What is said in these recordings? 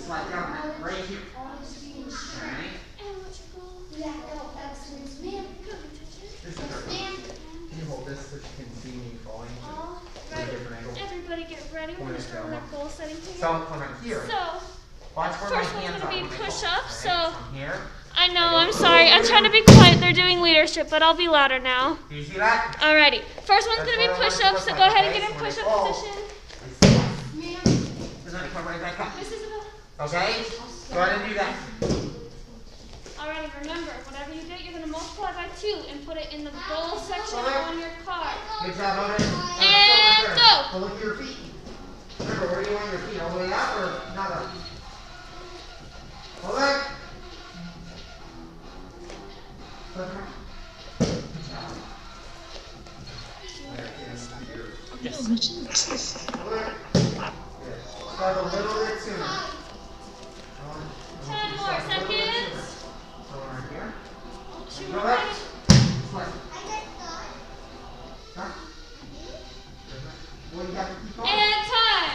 slide down right here. Alright. This is our can you hold this so you can see me falling? Everybody get ready. We're going to start with our goal setting together. So, from here. So, first one's going to be push-ups. So, here. I know, I'm sorry. I'm trying to be quiet. They're doing leadership, but I'll be louder now. Do you see that? Alrighty. First one's going to be push-ups, so go ahead and get in push-up position. Okay? Go ahead and do that. Alrighty, remember, whatever you get, you're going to multiply by 2 and put it in the goal section on your card. Good job, Oden. And go. So look at your feet. Remember, where do you want your feet? All the way up or not up? Hold it. Yes. Start a little bit sooner. 10 more seconds. Go left. And time.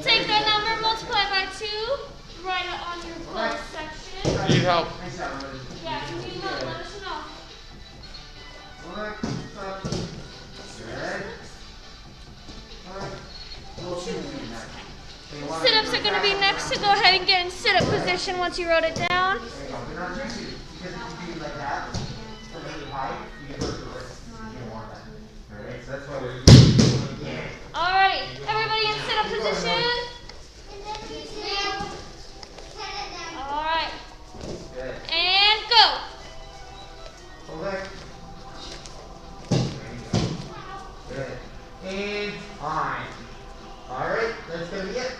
Take that number, multiply by 2, write it on your goal section. Need help. Yeah, if you need help, let us know. Sit-ups are going to be next, so go ahead and get in sit-up position once you wrote it down. Alright, everybody in sit-up position. Alright. And go. Good. And fine. Alright, that's gonna be it.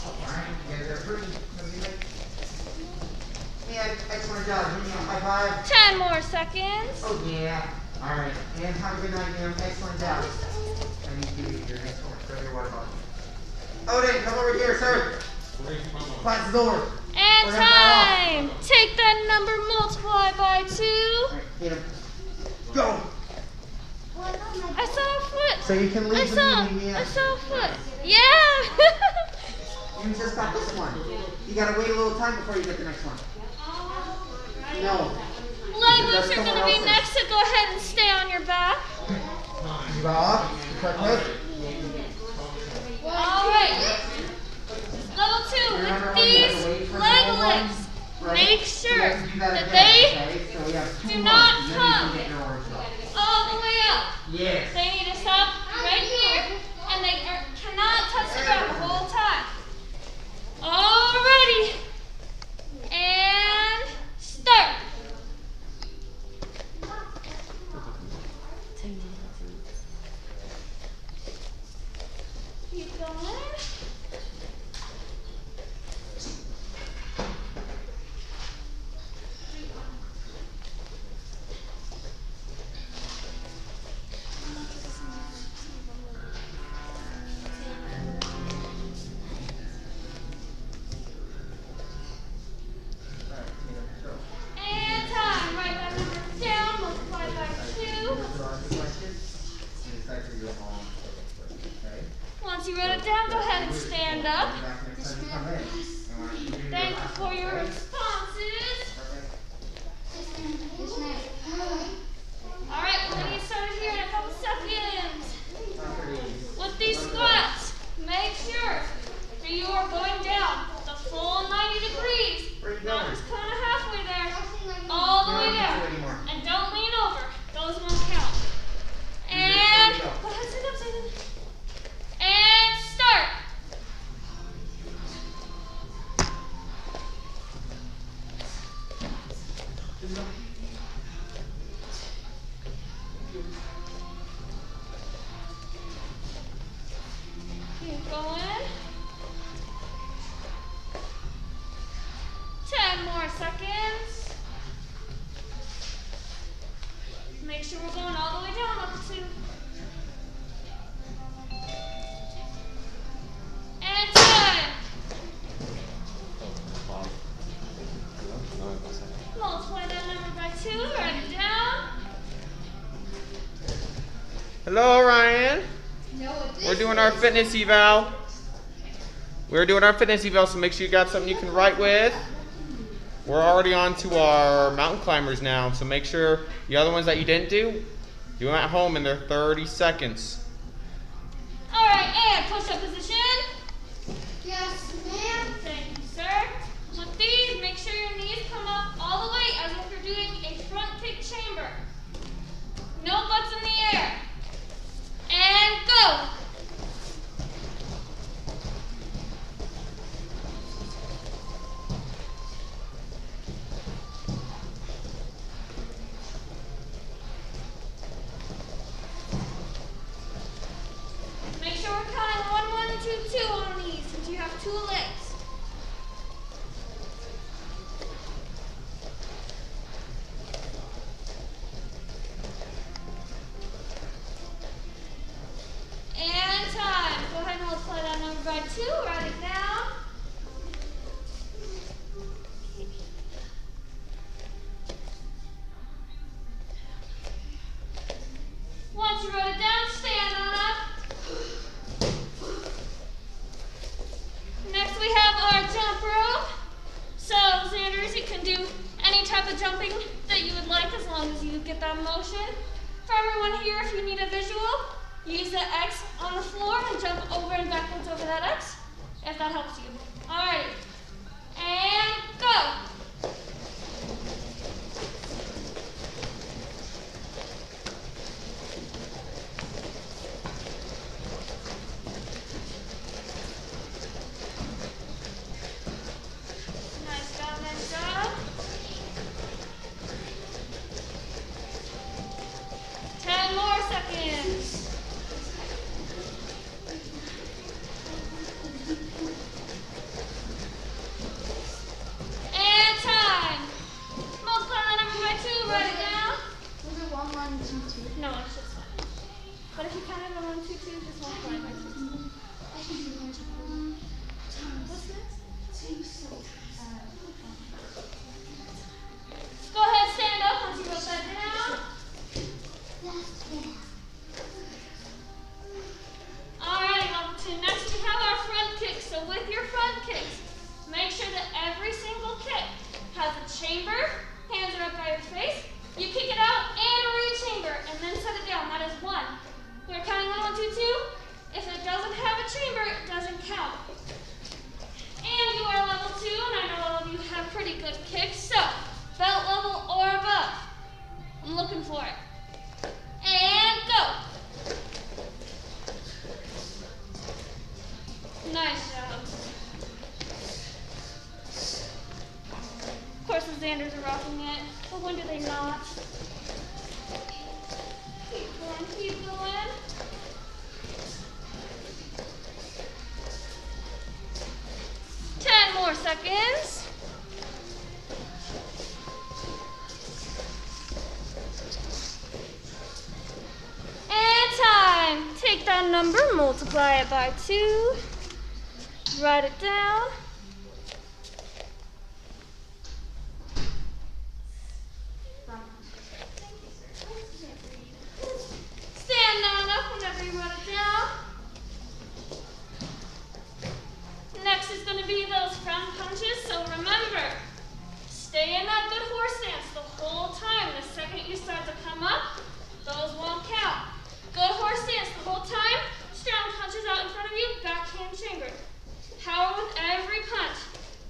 Alright, you guys are pretty. Yeah, excellent job. Give me a high five. 10 more seconds. Oh yeah. Alright, and have a good night, ma'am. Excellent job. I need to give you your next one. Throw your water bottle. Oden, come over here, sir. Class is over. And time. Take that number, multiply by 2. Alright, get him. Go. I saw a foot. So you can leave I the meeting. saw a foot. Yeah. You just got this one. You gotta wait a little time before you get the next one. No. Leg lifts are going to be next, so go ahead and stay on your back. You go off. Quick. Alright. Level 2, with these leg lifts, make sure that they do not come all the way up. Yes. They need to stop right here, and they cannot touch the ground the whole time. Alrighty. And start. Keep going. And time. Write that number down. Multiply by 2. Once you wrote it down, go ahead and stand up. Thank you for your responses. Alright, we're going to get started here in a couple seconds. With these squats, make sure that you are going down the full 90 degrees. Not just kind of halfway there. All the way down. And don't lean over. Those won't count. And go ahead, sit up, sit up. And start. Keep going. 10 more seconds. Make sure we're going all the way down, up to 2. And time. Multiply that number by 2, write it down. Hello, Ryan. No, it didn't. Where we're doing our fitness eval. We're doing our fitness eval, so make sure you got something you can write with. We're already on to our mountain climbers now, so make sure the other ones that you didn't do them at home in their 30 seconds. All right, and push-up position. Yes, ma'am. Thank you, sir. With these, make sure your knees come up all the way as if you're doing a front kick chamber. No butts in the air. And go. Make sure we're counting 1, 1, 2, 2 on these since you have 2 legs. And time. Go ahead and multiply that number by 2. Write it down. Once you wrote it down, stand on up. Next we have our jump rope. So, Xanders, you can do any type of jumping that you would like as long as you get that motion. For everyone here, if you need a visual, use the X on the floor and jump over and backwards over that X, if that helps you. Alright, and go. Nice job, nice job. 10 more seconds. And time. Multiply that number by 2, write it down. Was it 1, 1, 2, 2? No, it's just 1. But if you counted 1, 1, 2, 2, just multiply by 2. I can do 1, 2, 2. What's next? 2, so, Go ahead, stand up once you wrote that down. Alright, level 2. Next we have our front kicks. So with your front kicks, make sure that every single kick has a chamber. Hands are up by your face. You kick it out and re-chamber, and then set it down. That is 1. We're counting 1, 1, 2, 2. If it doesn't have a chamber, it doesn't count. And you are level 2, and I know all of you have pretty good kicks. So, belt level or above. I'm looking for it. And go. Nice job. Of course, the Xanders are rocking it, but when do they not? Keep going, keep going. Ten more seconds. And time. Take that number, multiply it by 2. Write it down. Stand on up whenever you wrote it down. Next is going to be those front punches, so remember, stay in that good horse stance the whole time. The second you start to come up, those won't count. Good horse stance the whole time, strong punches out in front of you, backhand chamber. Power with every punch.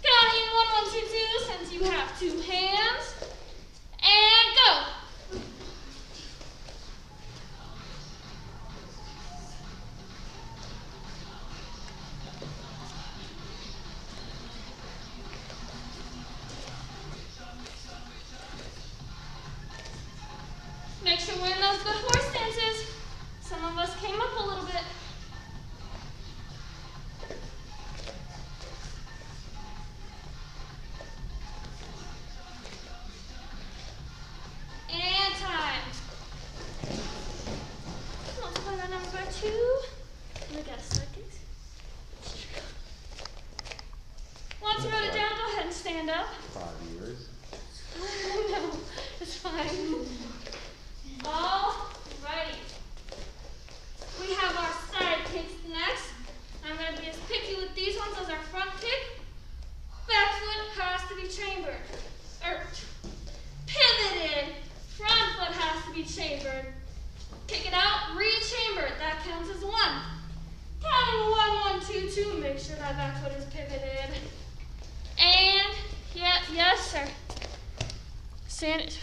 Counting 1, 1, 2, 2 since you have 2 hands. And go. Make sure that back foot is pivoted. And, yeah, yes, sir. Stand it.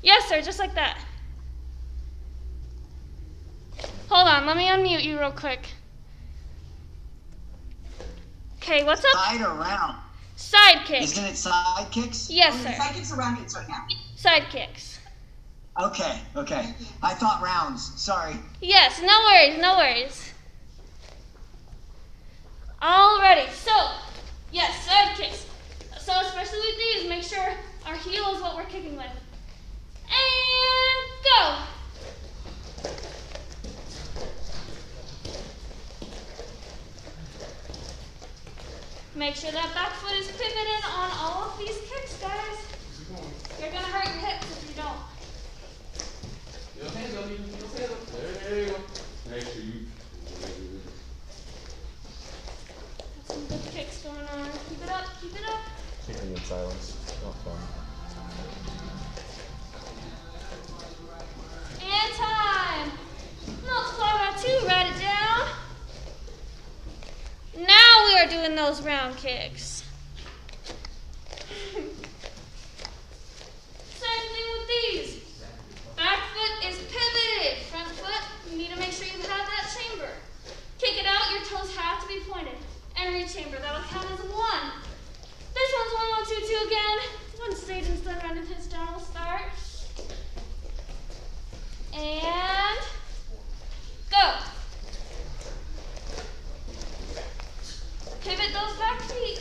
Yes, sir, just like that. Hold on, let me unmute you real quick. Okay, what's up? Side or round? Side kicks. Isn't it side kicks? Yes, sir. Side kicks or round kicks right now? Side kicks. Okay. I thought rounds. Sorry. Yes, no worries, no worries. Alrighty, so, yes, side kicks. So especially with these, make sure our heel is what we're kicking with. And go. Make sure that back foot is pivoted on all of these kicks, guys. You're gonna hurt your hips if you don't. Hands up, hands up. There you go. Make sure you. Got some good kicks going on. Keep it up, keep it up. Kicking in silence. Not fun. And time. Multiply by 2, write it down. Now we are doing those round kicks. Same thing with these. Back foot is pivoted. Front foot, you need to make sure you have that chamber. Kick it out, your toes have to be pointed. And re-chamber, that'll count as 1. This one's 1, 1, 2, 2 again. Once Zayden's done running his down, we'll start. And go. Pivot those back feet.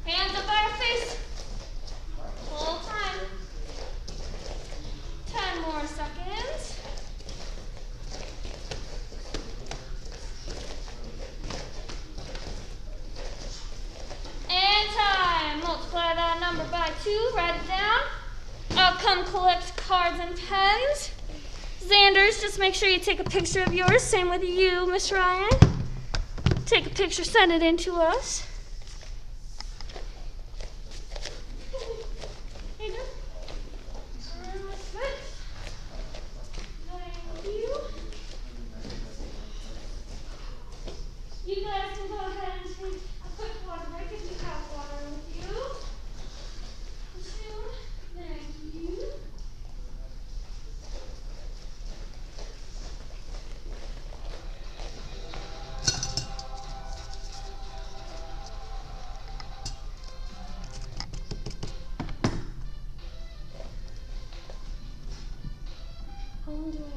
Hands up by our face. Whole time. 10 more seconds. And time. Multiply that number by 2. Write it down. I'll come collect cards and pens. Xanders, just make sure you take a picture of yours. Same with you, Miss Ryan. Take a picture, send it in to us. Hey, no. Good. Thank you. You guys can go ahead and take a quick water break if you have water with you. Thank you. How long do I have?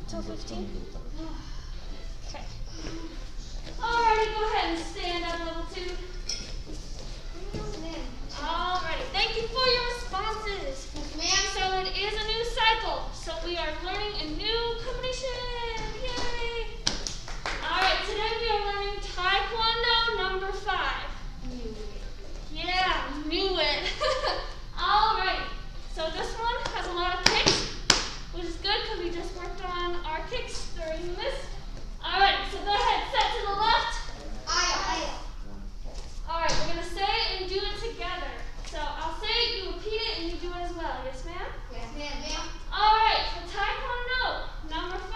Till 15? Okay. Alrighty, go ahead and stand up, level 2. Alrighty, thank you for your responses. So it is a new cycle. So we are learning a new combination. Yay! Alright, today we are learning Taekwondo number 5. Yeah, knew it. Alrighty, so this one has a lot of kicks, which is good because we just worked on our kicks during this. Alright, so go ahead, set to the left. Alright, we're going to say it and do it together. So I'll say it, you repeat it, and you do it as well. Yes, ma'am? Yes, ma'am. Alright, for Taekwondo number 5.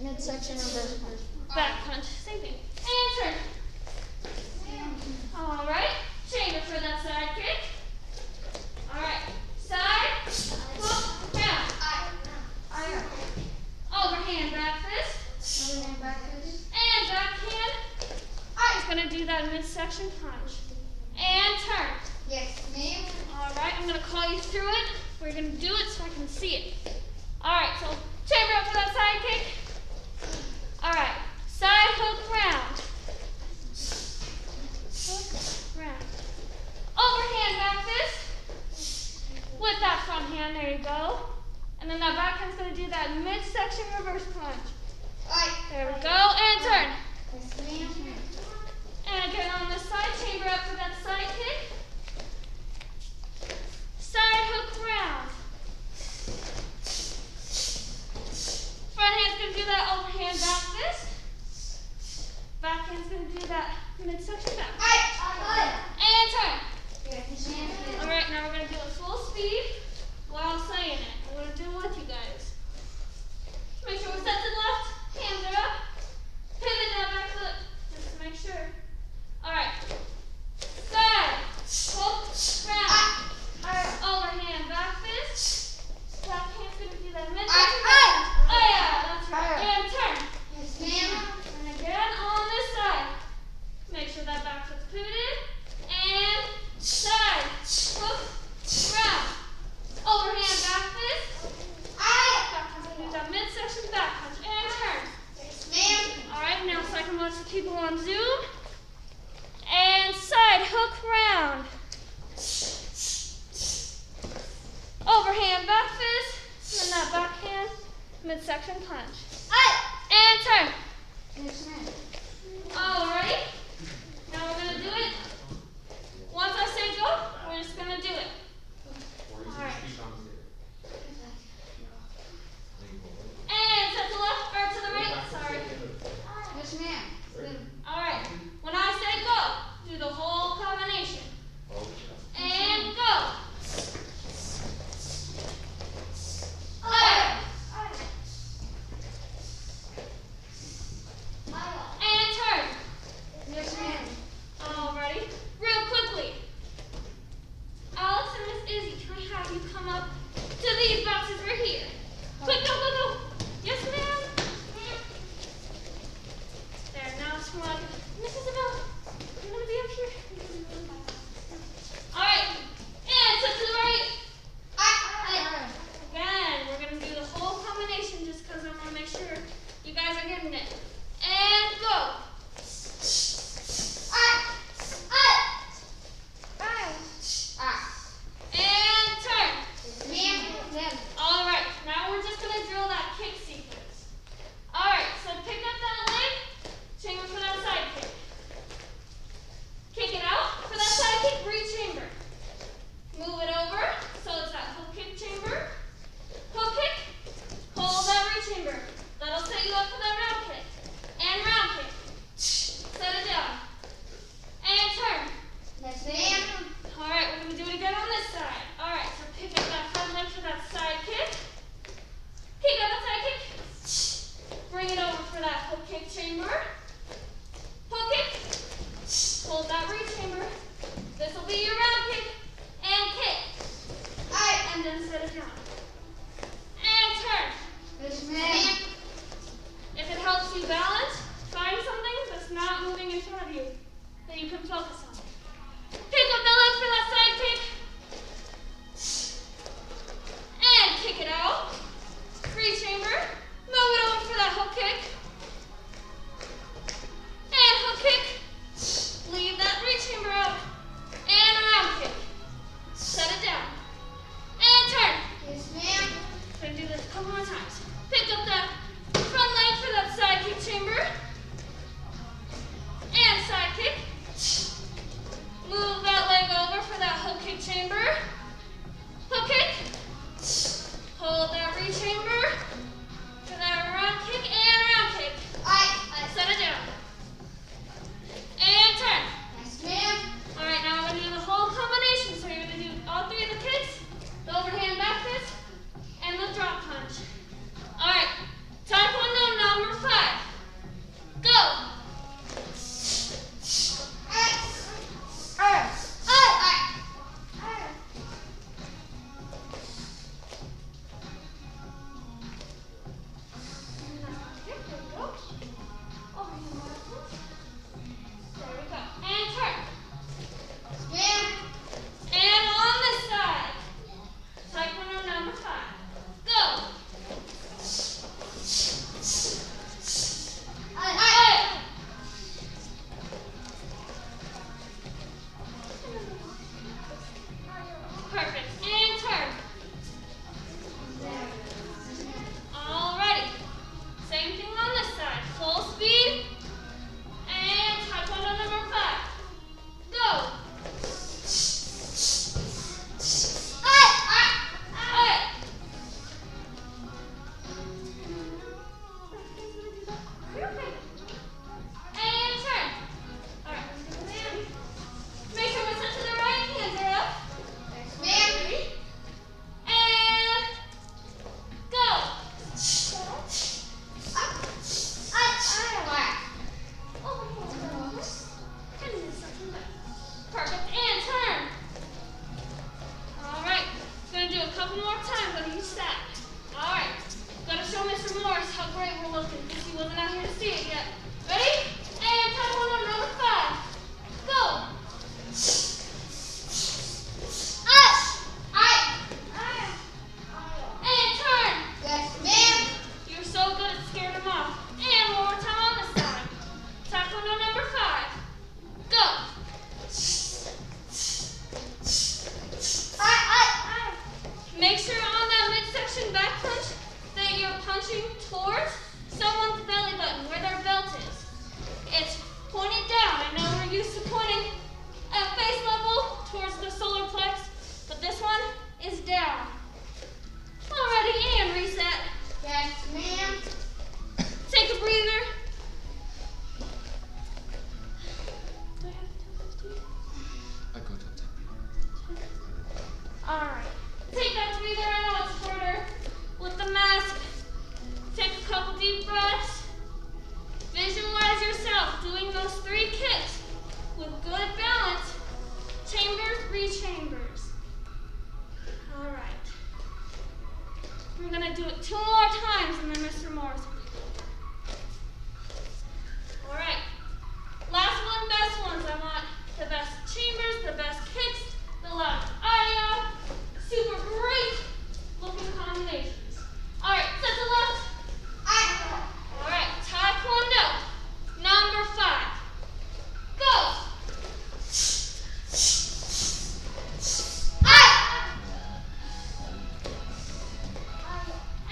Midsection reverse punch. Back punch. Same thing. And turn. All right. Chamber for that side kick. All right. Side, hook, down. Overhand back fist. Overhand back fist. And backhand. He's going to do that midsection punch. And turn. Yes, ma'am. All right. I'm going to call you through it. We're going to do it so I can see it. All right. So chamber up for that side kick. All right. Side hook round. Hook round. Overhand back fist. With that front hand, there you go. And then that backhand's going to do that midsection reverse punch. There we go. And turn. Yes, ma'am. And again on this side, chamber up for that side kick. Side hook round. Front hand's going to do that overhand back fist. Back hand's going to do that midsection back. And turn. Yes, ma'am. All right, now we're going to do it full speed while saying it. I'm going to do it with you guys. Make sure we're set to the left. Hands are up. Pivot that back foot. Just to make sure. All right. Side. Hook. Round. Overhand back fist. Back hand's going to do that midsection. Oh yeah, that's right. And turn. Yes, ma'am. And again on this side. Make sure that back foot's pivoted. And side. Hook. Round. Overhand back fist. Back hand's going to do that midsection back punch. And turn. Yes, ma'am. All right, now so I can watch the people on Zoom. And side hook round. Overhand back fist. And then that backhand midsection punch. And turn. Yes, ma'am. Alrighty. Now we're going to do it. Once I say go, we're just going to do it. Alright. And set to the left or to the right. Sorry. Yes, ma'am. Alright. When I say go, do the whole combination. And go. And turn. 2 more times and then Mr. Morris will be good. Alright. Last one, best ones. I want the best chambers, the best kicks, the loudest aya, super great looking combinations. Alright, set the left. Alright, Taekwondo. Number 5. Go!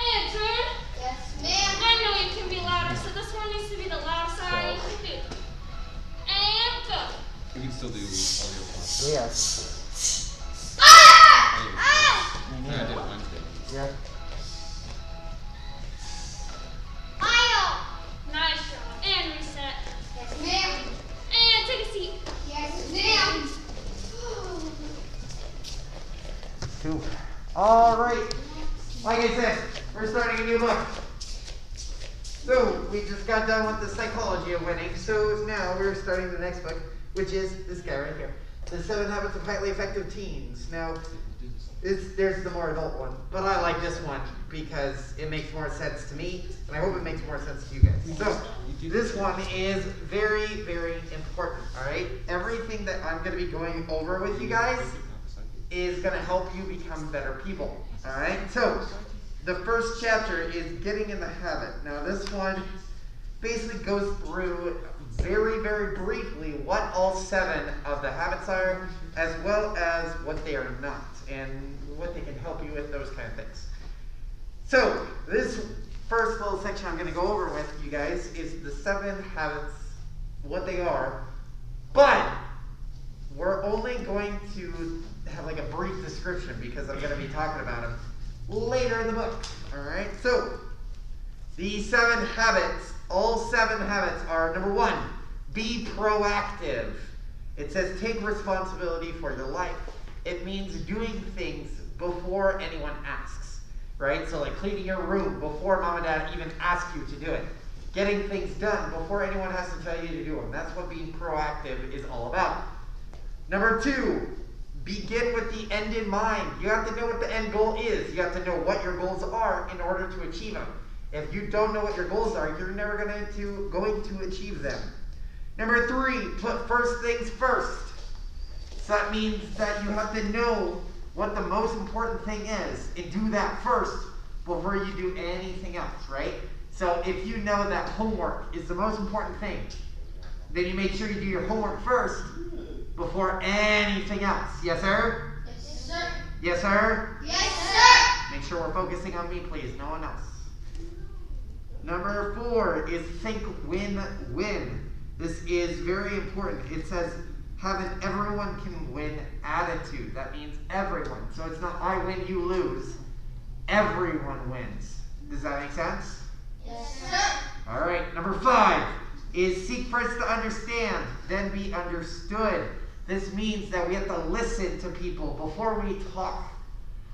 And turn. Yes, ma'am. I know you can be louder, so this one needs to be the loudest aya you can do. And go. We can still do all the other ones. Yes. I did it Wednesday. Yeah. Nice job. And reset. Yes, ma'am. And take a seat. Yes, ma'am. 2. All right. Like I said, we're starting a new book. So we just got done with the psychology of winning. So now we're starting the next book, which is this guy right here, The 7 Habits of Highly Effective Teens. Now, there's the more adult one, but I like this one because it makes more sense to me, and I hope it makes more sense to you guys. So this one is very, very important. All right. Everything that I'm going to be going over with you guys is going to help you become better people. All right. So the first chapter is getting in the habit. Now this one basically goes through very, very briefly what all 7 of the habits are, as well as what they are not, and what they can help you with, those kind of things. So this first little section I'm going to go over with you guys is the 7 habits, what they are, but we're only going to have like a brief description because I'm going to be talking about them later in the book. All right. So these 7 habits, all 7 habits are: number 1, be proactive. It says take responsibility for your life. It means doing things before anyone asks, right? So like cleaning your room before mom and dad even ask you to do it. Getting things done before anyone has to tell you to do them. That's what being proactive is all about. Number 2, begin with the end in mind. You have to know what the end goal is. You have to know what your goals are in order to achieve them. If you don't know what your goals are, you're never going to achieve them. Number 3, put first things first. So that means that you have to know what the most important thing is and do that first before you do anything else, right? So if you know that homework is the most important thing, then you make sure you do your homework first before anything else. Yes, sir? Yes, sir. Yes, sir? Yes, sir. Make sure we're focusing on me, please. No one else. Number 4 is think win-win. This is very important. It says have an everyone can win attitude. That means everyone. So it's not I win, you lose. Everyone wins. Does that make sense? Yes, sir. All right. Number 5 is seek first to understand, then be understood. This means that we have to listen to people before we talk.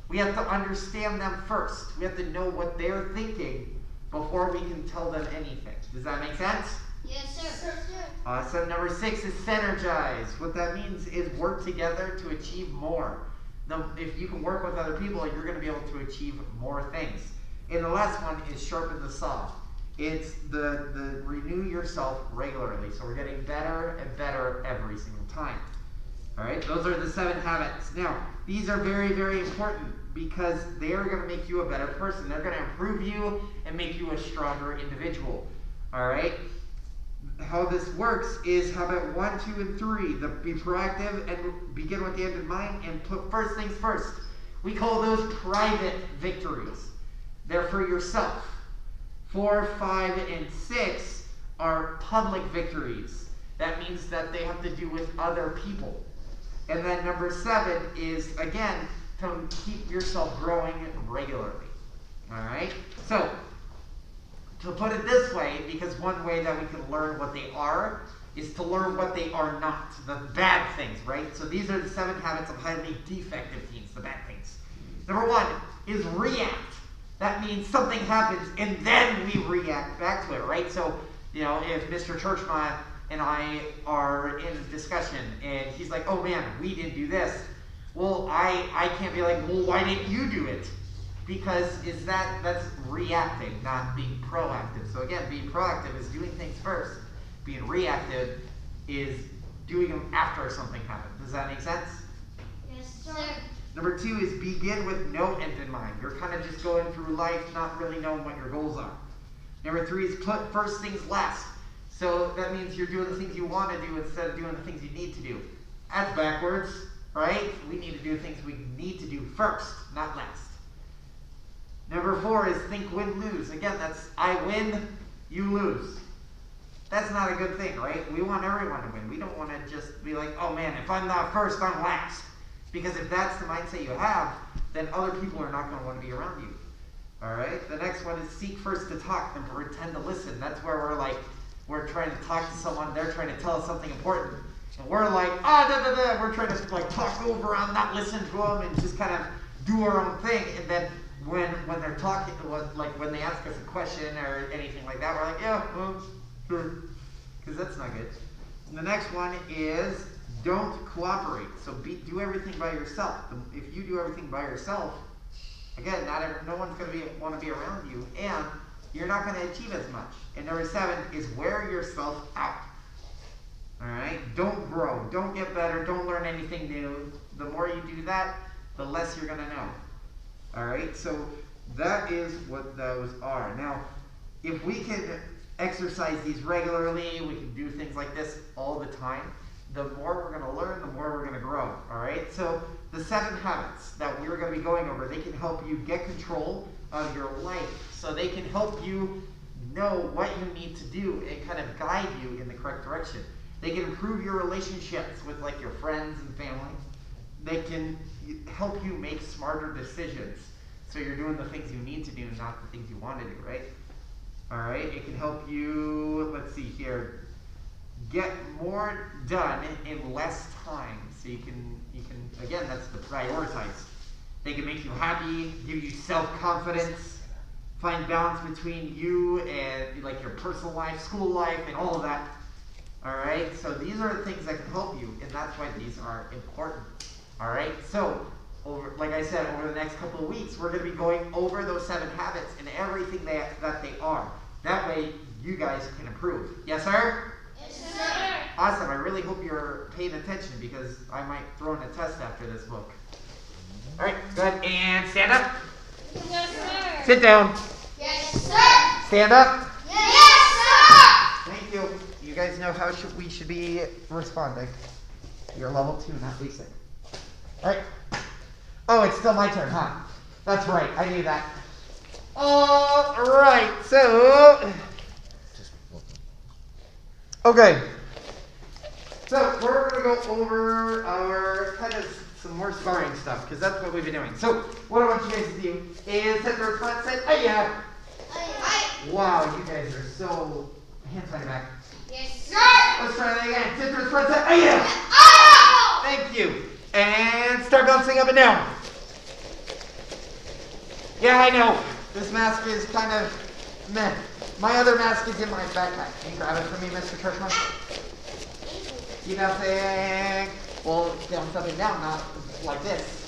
We have to understand them first. We have to know what they're thinking before we can tell them anything. Does that make sense? Yes, sir. So number 6 is synergize. What that means is work together to achieve more. Now, if you can work with other people, you're going to be able to achieve more things. And the last one is sharpen the saw. It's the renew yourself regularly. So we're getting better and better every single time. All right, those are the 7 habits. Now, these are very, very important because they are going to make you a better person. They're going to improve you and make you a stronger individual. All right. How this works is habit 1, 2, and 3. Be proactive and begin with the end in mind and put first things first. We call those private victories. They're for yourself. 4, 5, and 6 are public victories. That means that they have to do with other people. And then number 7 is, again, to keep yourself growing regularly. All right? So, to put it this way, because one way that we can learn what they are is to learn what they are not, the bad things, right? So these are the 7 habits of highly defective teens, the bad things. Number 1 is react. That means something happens and then we react back to it, right? So, if Mr. Churchma and I are in a discussion and he's like, oh man, we didn't do this. Well, I can't be like, well, why didn't you do it? because that's reacting, not being proactive. So again, being proactive is doing things first. Being reactive is doing them after something happens. Does that make sense? Yes, sir. Number 2 is begin with no end in mind. You're kind of just going through life not really knowing what your goals are. Number 3 is put first things last. So that means you're doing the things you want to do instead of doing the things you need to do. That's backwards, right? We need to do things we need to do first, not last. Number 4 is think, win, lose. Again, that's I win, you lose. That's not a good thing, right? We want everyone to win. We don't want to just be like, oh man, if I'm not first, I'm last. Because if that's the mindset you have, then other people are not going to want to be around you. All right? The next one is seek first to talk and pretend to listen. That's where we're trying to talk to someone, they're trying to tell us something important. And we're like, we're trying to like talk over them, not listen to them, and just kind of do our own thing. And then when they're talking, like when they ask us a question or anything like that, we're like, yeah, well, sure. Because that's not good. And the next one is don't cooperate. So do everything by yourself. If you do everything by yourself, again, no one's going to want to be around you, and you're not going to achieve as much. And number 7 is wear yourself out. All right? Don't grow. Don't get better. Don't learn anything new. The more you do that, the less you're going to know. All right? So that is what those are. Now, if we can exercise these regularly, we can do things like this all the time, the more we're going to learn, the more we're going to grow. All right? So the 7 habits that we're going to be going over, they can help you get control of your life. So they can help you know what you need to do and kind of guide you in the correct direction. They can improve your relationships with like your friends and family. They can help you make smarter decisions. So you're doing the things you need to do, not the things you want to do, right? All right? It can help you, let's see here, get more done in less time. So you can again, that's the prioritize. They can make you happy, give you self-confidence, find balance between you and like your personal life, school life, and all of that. All right? So these are the things that can help you, and that's why these are important. All right? So, like I said, over the next couple of weeks, we're going to be going over those 7 habits and everything that they are. That way, you guys can improve. Yes, sir? Yes, sir. Awesome. I really hope you're paying attention because I might throw in a test after this book. All right, go ahead and stand up. Yes, sir. Sit down. Yes, sir. Stand up. Yes, sir. Thank you. You guys know how we should be responding. You're level 2, not basic. All right. Oh, it's still my turn, huh? That's right. I knew that. All right. So, okay. So we're going to go over our kind of some more sparring stuff because that's what we've been doing. So what I want you guys to do is set their front set. Oh yeah. Wow, you guys are so hands on your back. Yes, sir. Let's try that again. Sit their front set. Oh yeah. Oh! Thank you. And start bouncing up and down. Yeah, I know. This mask is kind of meh. My other mask is in my backpack. Can you grab it for me, Mr. Churchman? Keep bouncing. Well, bounce up and down, not like this.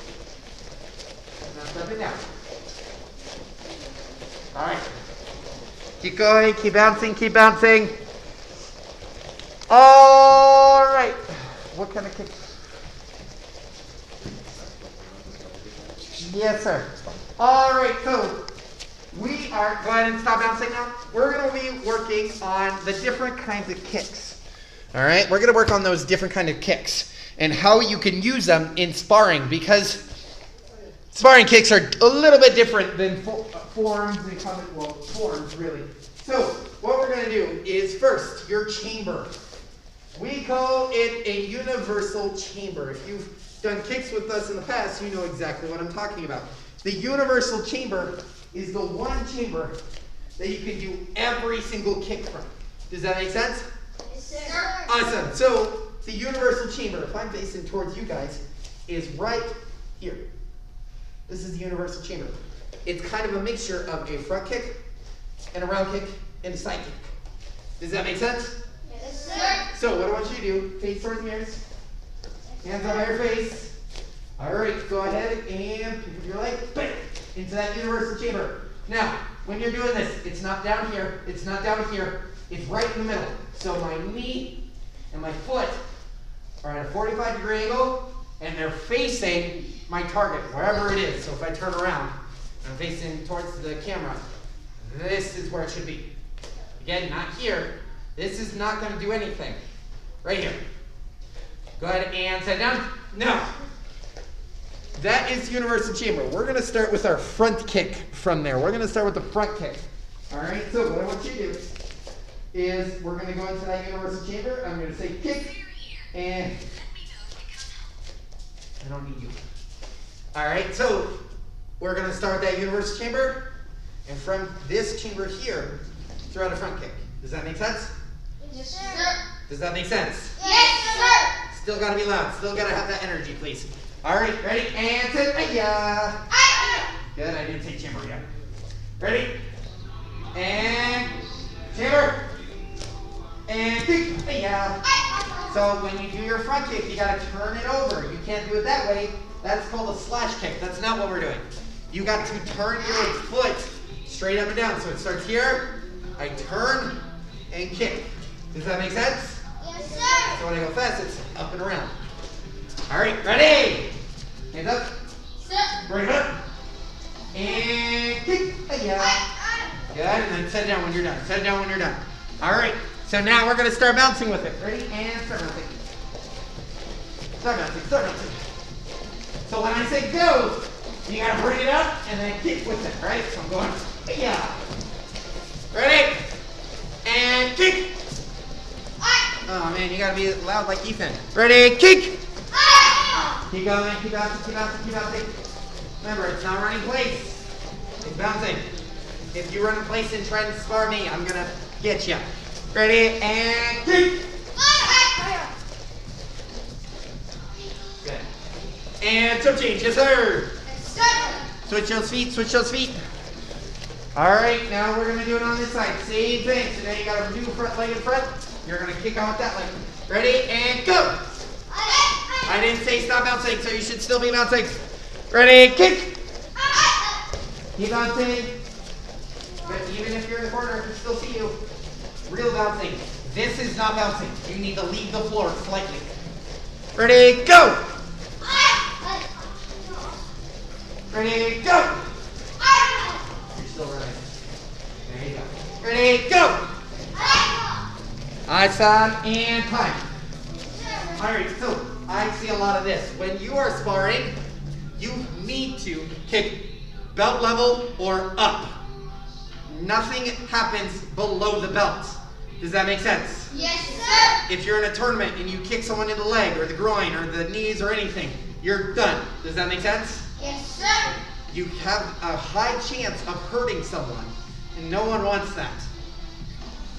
Bounce up and down. All right. Keep going. Keep bouncing. Keep bouncing. All right. What kind of kicks? Yes, sir. All right. So we are. Go ahead and stop bouncing now. We're going to be working on the different kinds of kicks. All right. We're going to work on those different kind of kicks and how you can use them in sparring because sparring kicks are a little bit different than forms and forms really. So what we're going to do is first your chamber. We call it a universal chamber. If you've done kicks with us in the past, you know exactly what I'm talking about. The universal chamber is the one chamber that you can do every single kick from. Does that make sense? Yes, sir. Awesome. So the universal chamber, if I'm facing towards you guys, is right here. This is the universal chamber. It's kind of a mixture of a front kick, and a round kick, and a side kick. Does that make sense? Yes, sir. So what I want you to do, face towards mirrors, hands on your face. All right, go ahead and pick up your leg. Bam. into that universal chamber. Now, when you're doing this, it's not down here, it's not down here, it's right in the middle. So my knee and my foot are at a 45-degree angle, and they're facing my target, wherever it is. So if I turn around, I'm facing towards the camera. This is where it should be. Again, not here. This is not going to do anything. Right here. Go ahead and set down. Now, that is universal chamber. We're going to start with our front kick from there. We're going to start with the front kick. All right, so what I want you to do is we're going to go into that universal chamber. I'm going to say kick, and I don't need you. All right, so we're going to start with that universal chamber, and from this chamber here, throw out a front kick. Does that make sense? Yes, sir. Does that make sense? Yes, sir. Still got to be loud. Still got to have that energy, please. All right, ready? And sit. Good, I didn't say chamber yet. Ready? And chamber. And kick. So when you do your front kick, you got to turn it over. You can't do it that way. That's called a slash kick. That's not what we're doing. You got to turn your foot straight up and down. So it starts here. I turn and kick. Does that make sense? Yes, sir. So when I go fast, it's up and around. All right, ready? Hands up. Sir. Bring it up. And kick. Good, and then set it down when you're done. Set it down when you're done. All right, so now we're going to start bouncing with it. Ready? And start bouncing. Start bouncing, start bouncing. So when I say go, you got to bring it up and then kick with it, right? So I'm going, Ready? And kick. Oh man, you got to be loud like Ethan. Ready? Kick. Keep going, keep bouncing, keep bouncing, keep bouncing. Remember, it's not running place. It's bouncing. If you run in place and try to spar me, I'm going to get you. Ready? And kick. Good. And toe change. Yes, sir. Yes, sir. Switch those feet, switch those feet. All right, now we're going to do it on this side. Same thing. So now you got a new front leg in front. You're going to kick on with that leg. Ready? And go. I didn't say stop bouncing, so you should still be bouncing. Ready? Kick. Keep bouncing. But even if you're in the corner, I can still see you. Real bouncing. This is not bouncing. You need to leave the floor slightly. Ready? Go. Ready? Go. You're still running. There you go. Ready? Go. Eyes on and climb. All right, so I see a lot of this. When you are sparring, you need to kick belt level or up. Nothing happens below the belt. Does that make sense? Yes, sir. If you're in a tournament and you kick someone in the leg or the groin or the knees or anything, you're done. Does that make sense? Yes, sir. You have a high chance of hurting someone, and no one wants that.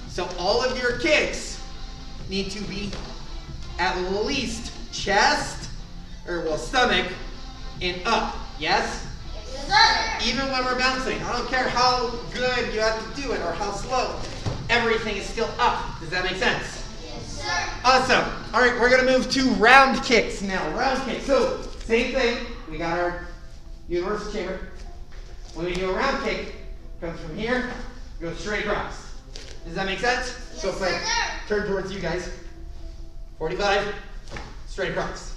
So all of your kicks need to be at least chest, or well, stomach, and up. Yes? Yes, sir. Even when we're bouncing, I don't care how good you have to do it or how slow, everything is still up. Does that make sense? Yes, sir. Awesome. All right, we're going to move to round kicks now. Round kicks. So, same thing. We got our universal chamber. When we do a round kick, it comes from here, goes straight across. Does that make sense? Yes, So if I sir. turn towards you guys, 45, straight across.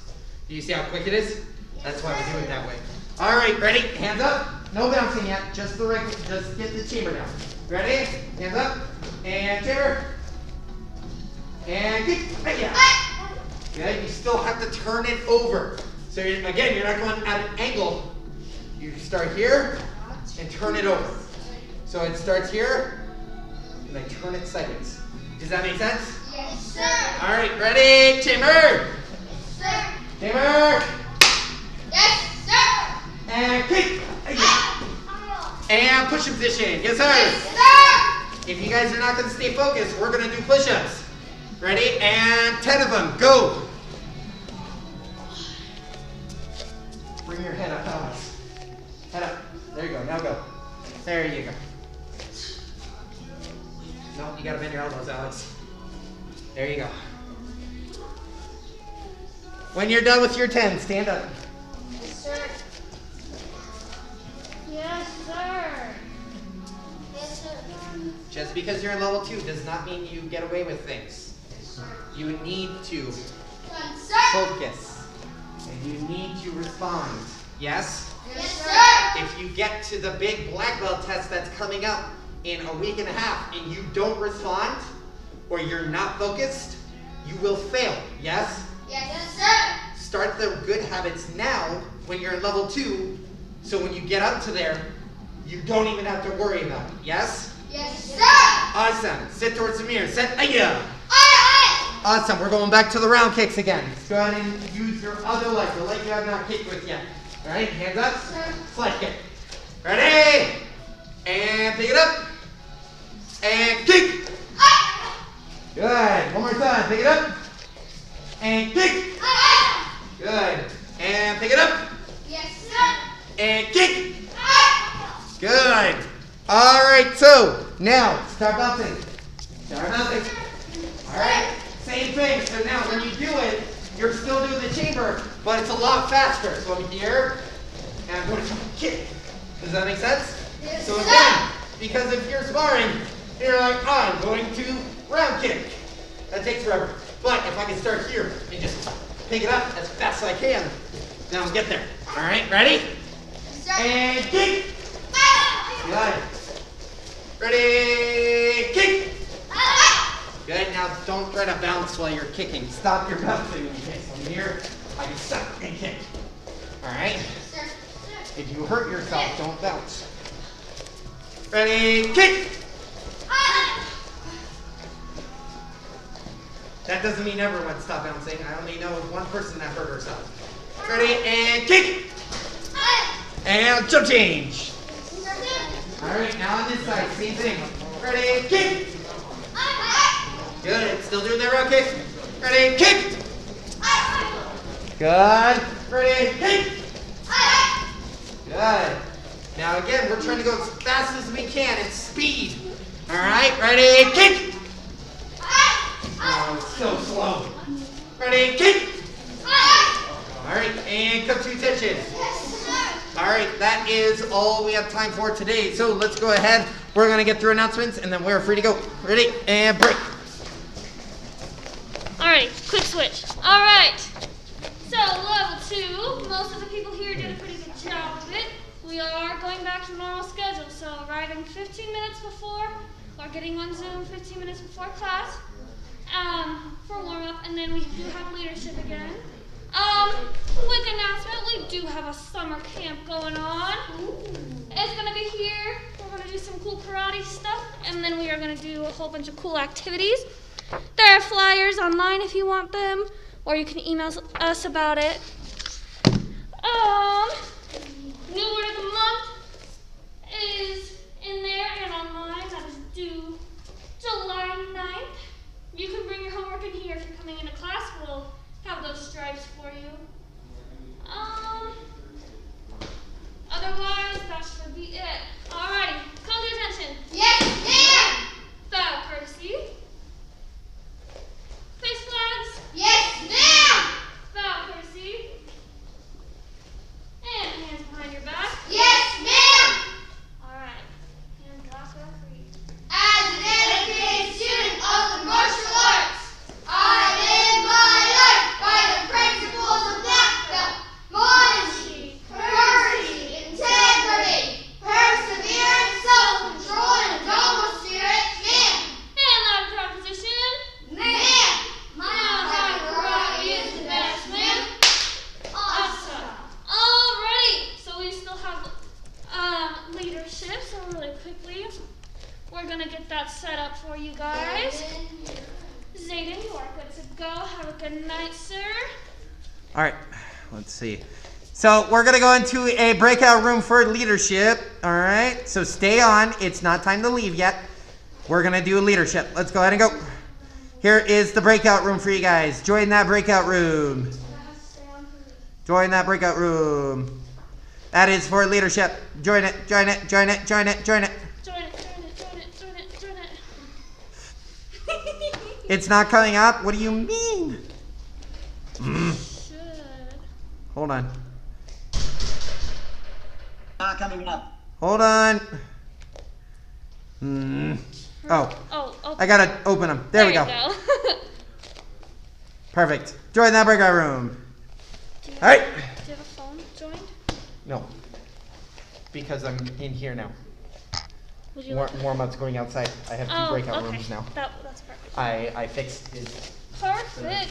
Do you see how quick it is? That's why we do it that way. All right, ready? Hands up. No bouncing yet. Just get the chamber down. Ready? Hands up. And chamber. And kick. Good. You still have to turn it over. So again, you're not going at an angle. You start here and turn it over. So it starts here, and I turn it sideways. Does that make sense? Yes, sir. All right, ready? Chamber. Yes, sir. Chamber. Yes, sir. And kick. And push-up position. Yes, sir. Yes, sir. If you guys are not going to stay focused, we're going to do push-ups. Ready? And 10 of them. Go. Bring your head up, Alex. Head up. There you go. Now go. There you go. No, you got to bend your elbows, Alex. There you go. When you're done with your 10, stand up. Yes, sir. Yes, sir. Yes, sir. Just because you're in level 2 does not mean you get away with things. You need to Done, sir. focus. And you need to respond. Yes? Yes, sir. If you get to the big black belt test that's coming up in a week and a half and you don't respond or you're not focused, you will fail. Yes? Yes, sir. Start the good habits now when you're in level 2 so when you get up to there, you don't even have to worry about it. Yes? Yes, sir. Awesome. Sit towards the mirror. Set. Aye. Aye, Awesome. We're going back to the round kicks again. Go ahead and use your other leg, the leg you have not kicked with yet. All right, hands up. Slide kick. Ready? And pick it up. And kick. aye. Good. One more time. Pick it up. And kick. Aye. Good. And pick it up. Yes, sir. And kick. Aye. Good. All right, so now start bouncing. Start bouncing. All right, same thing. So now when you do it, you're still doing the chamber, but it's a lot faster. So I'm here, and I'm going to kick. Does that make sense? Yes, So sir. again, because if you're sparring, you're like, I'm going to round kick. That takes forever. But if I can start here and just pick it up as fast as I can, then I'll get there. All right, ready? Yes, sir. And kick. Aye. Good. Ready, kick. Aye. Good, now don't try to bounce while you're kicking. Stop your bouncing. Okay, so I'm here, I can stop and kick. All right? Sir. If you hurt yourself, don't bounce. Ready, kick. Aye. That doesn't mean everyone stop bouncing. I only know of one person that hurt herself. Ready, and kick. Aye. And jump change. Sir. All right, now on this side, same thing. Ready, kick. Aye. Good, still doing that round kick. Ready, kick. Aye. Good. Ready, kick. Aye. Good. Now again, we're trying to go as fast as we can. It's speed. All right, ready, kick. Oh, it's so slow. Ready, kick. All right, and come to attention. Yes, sir. All right, that is all we have time for today. So let's go ahead. We're gonna get through announcements, and then we're free to go. Ready, and break. Alright, quick switch. Alright. So, level 2, most of the people here did a pretty good job of it. We are going back to normal schedule, so arriving 15 minutes before, or getting on Zoom 15 minutes before class, for warm-up, and then we do have leadership again. Quick announcement, we do have a summer camp going on. It's gonna be here. We're gonna do some cool karate stuff, and then we are gonna do a whole bunch of cool activities. There are flyers online if you want them, or you can email us about it. New word of the month is in there and online. That is due July 9th. You can bring your homework in here if you're coming into class. We'll have those stripes for you. Otherwise, that should be it. Alrighty, come to attention. Yes, ma'am. Bow courtesy. Face flags. Yes, ma'am. Bow courtesy. And hands behind your back. Yes, ma'am. Alright. And drop our creed. As an educated student of the martial arts, I live my life by the principles of black belt, modesty, courtesy, integrity, perseverance, self-control, and a noble spirit. Ma'am. And out of crowd position. Ma'am. Mount High Karate is the best, ma'am. Awesome. Alrighty. So we still have leadership, so really quickly, we're gonna get that set up for you guys. Zayden, you are good to go. Have a good night, sir. All right, let's see. So we're gonna go into a breakout room for leadership. All right, so stay on. It's not time to leave yet. We're gonna do leadership. Let's go ahead and go. Here is the breakout room for you guys. Join that breakout room. Join that breakout room. That is for leadership. Join it, join it, join it, join it, join it. Join it, join it, join it, join it, join it. It's not coming up? What do you mean? Should. Hold on. Not coming up. Hold on. Oh, Oh, okay. I gotta open them. There we go. You go. Perfect. Join that breakout room. Do you All right. have a phone joined? No, because I'm in here now. Would you like? Warm-up's going outside. I have two Oh, breakout okay. rooms now. That's perfect. I fixed his. Perfect.